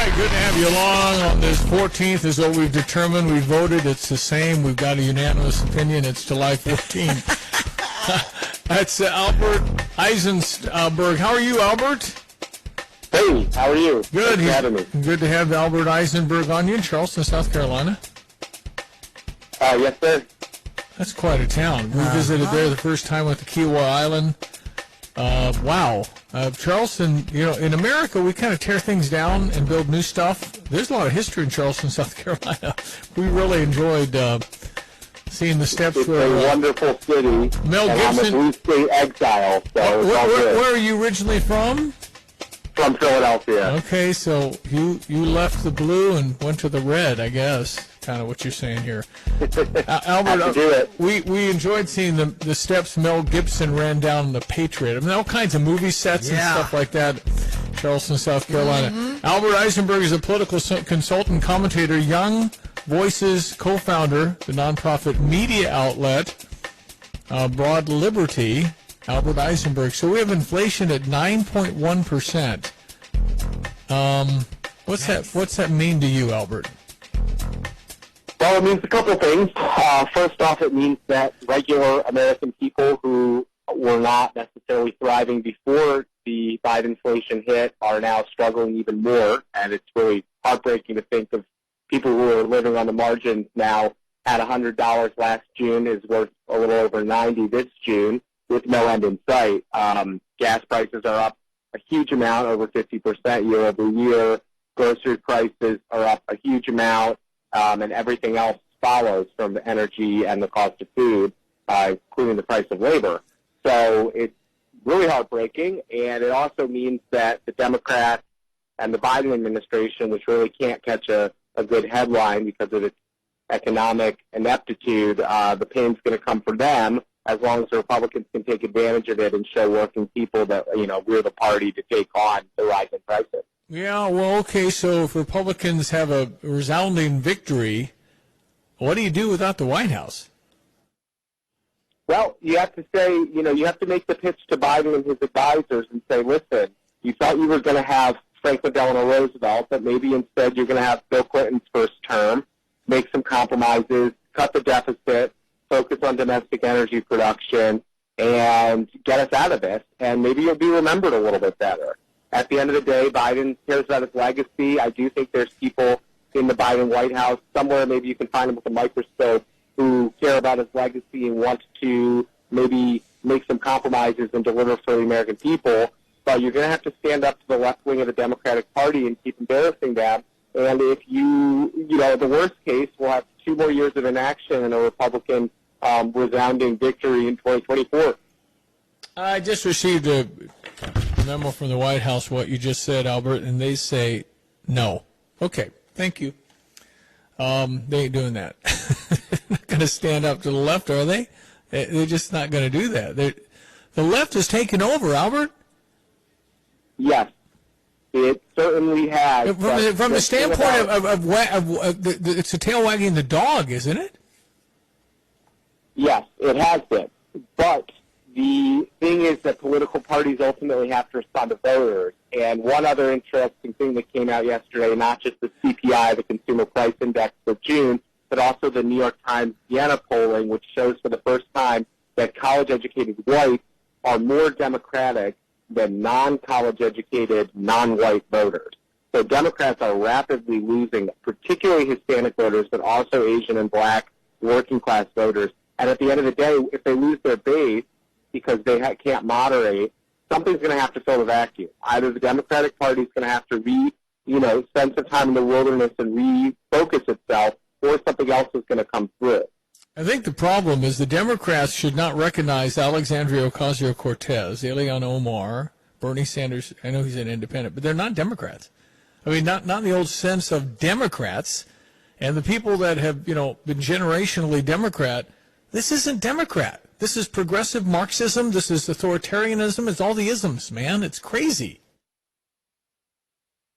right, good to have you along on this 14th is what we've determined. We voted. It's the same. We've got a unanimous opinion. It's July 14th. That's Albert Eisenberg. How are you, Albert? Hey, how are you? Good. Thanks for having me. Good to have Albert Eisenberg on. You in Charleston, South Carolina? Yes, sir. That's quite a town. We visited there the first time with the Kiowa Island. Wow. Charleston, in America, we kind of tear things down and build new stuff. There's a lot of history in Charleston, South Carolina. We really enjoyed seeing the steps. It's a wonderful city. Mel and Gibson. I'm a blue state exile, so it's all good. Where are you originally from? From Philadelphia. Okay, so you left the blue and went to the red, I guess. Kind of what you're saying here. Albert, we enjoyed seeing the steps Mel Gibson ran down The Patriot. I mean, all kinds of movie sets and stuff like that. Charleston, South Carolina. Mm-hmm. Albert Eisenberg is a political consultant, commentator, Young Voices co-founder, the nonprofit media outlet, Broad Liberty. Albert Eisenberg. So we have inflation at 9.1%. What's that mean to you, Albert? Well, it means a couple things. First off, it means that regular American people who were not necessarily thriving before the Biden inflation hit are now struggling even more, and it's really heartbreaking to think of people who are living on the margins now at $100 last June is worth a little over $90 this June with no end in sight. Gas prices are up a huge amount, over 50% year over year. Grocery prices are up a huge amount. And everything else follows from the energy and the cost of food, including the price of labor. So it's really heartbreaking, and it also means that the Democrats and the Biden administration, which really can't catch a good headline because of its economic ineptitude, the pain's going to come for them as long as the Republicans can take advantage of it and show working people that, we're the party to take on the rising prices. Yeah, well, okay, so if Republicans have a resounding victory, what do you do without the White House? Well, you have to say, you have to make the pitch to Biden and his advisors and say, listen, you thought you were going to have Franklin Delano Roosevelt, but maybe instead you're going to have Bill Clinton's first term, make some compromises, cut the deficit, focus on domestic energy production, and get us out of this, and maybe you'll be remembered a little bit better. At the end of the day, Biden cares about his legacy. I do think there's people in the Biden White House, somewhere maybe you can find them with a microscope, who care about his legacy and want to maybe make some compromises and deliver for the American people. But you're going to have to stand up to the left wing of the Democratic Party and keep embarrassing them. And if the worst case, we'll have 2 more years of inaction and a Republican resounding victory in 2024. I just received a memo from the White House, what you just said, Albert, and they say no. Okay, thank you. They ain't doing that. They're not going to stand up to the left, are they? They're just not going to do that. The left has taken over, Albert. Yes, it certainly has. From the standpoint of it's a tail wagging the dog, isn't it? Yes, it has been. But the thing is that political parties ultimately have to respond to voters. And one other interesting thing that came out yesterday, not just the CPI, the Consumer Price Index for June, but also the New York Times Siena polling, which shows for the first time that college-educated whites are more Democratic than non-college-educated, non-white voters. So Democrats are rapidly losing, particularly Hispanic voters, but also Asian and black working-class voters. And at the end of the day, if they lose their base because they can't moderate, something's going to have to fill the vacuum. Either the Democratic Party is going to have to spend some time in the wilderness and refocus itself, or something else is going to come through. I think the problem is the Democrats should not recognize Alexandria Ocasio-Cortez, Ilhan Omar, Bernie Sanders. I know he's an independent, but they're not Democrats. I mean, not in the old sense of Democrats. And the people that have, been generationally Democrat, this isn't Democrat. This is progressive Marxism. This is authoritarianism. It's all the isms, man. It's crazy.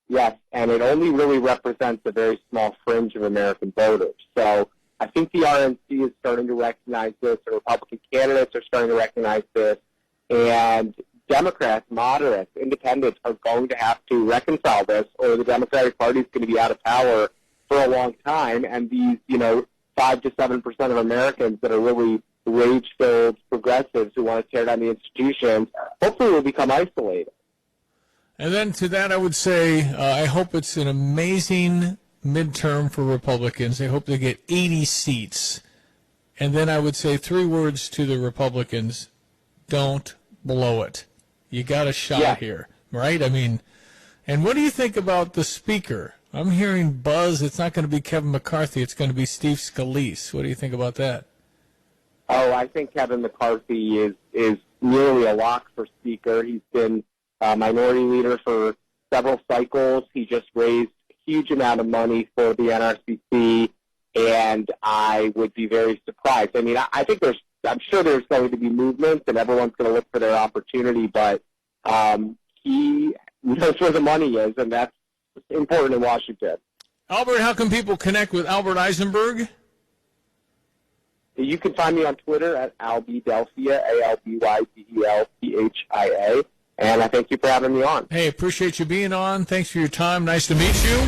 Yes, and it only really represents a very small fringe of American voters. So I think the RNC is starting to recognize this. The Republican candidates are starting to recognize this. And Democrats, moderates, independents are going to have to reconcile this, or the Democratic Party is going to be out of power for a long time, and these, 5 to 7% of Americans that are really rage-filled progressives who want to tear down the institutions, hopefully will become isolated. And then to that, I would say, I hope it's an amazing midterm for Republicans. I hope they get 80 seats. And then I would say 3 words to the Republicans: don't blow it. You got a shot here, right? I mean, and what do you think about the speaker? I'm hearing buzz. It's not going to be Kevin McCarthy. It's going to be Steve Scalise. What do you think about that? Oh, I think Kevin McCarthy is nearly a lock for speaker. He's been minority leader for several cycles. He just raised a huge amount of money for the NRCC, and I would be very surprised. I mean, I'm sure there's going to be movements, and everyone's going to look for their opportunity, but he knows where the money is, and that's important in Washington. Albert, how can people connect with Albert Eisenberg? You can find me on Twitter at Albydelphia, ALBYDELPHIA, and I thank you for having me on. Hey, appreciate you being on. Thanks for your time. Nice to meet you.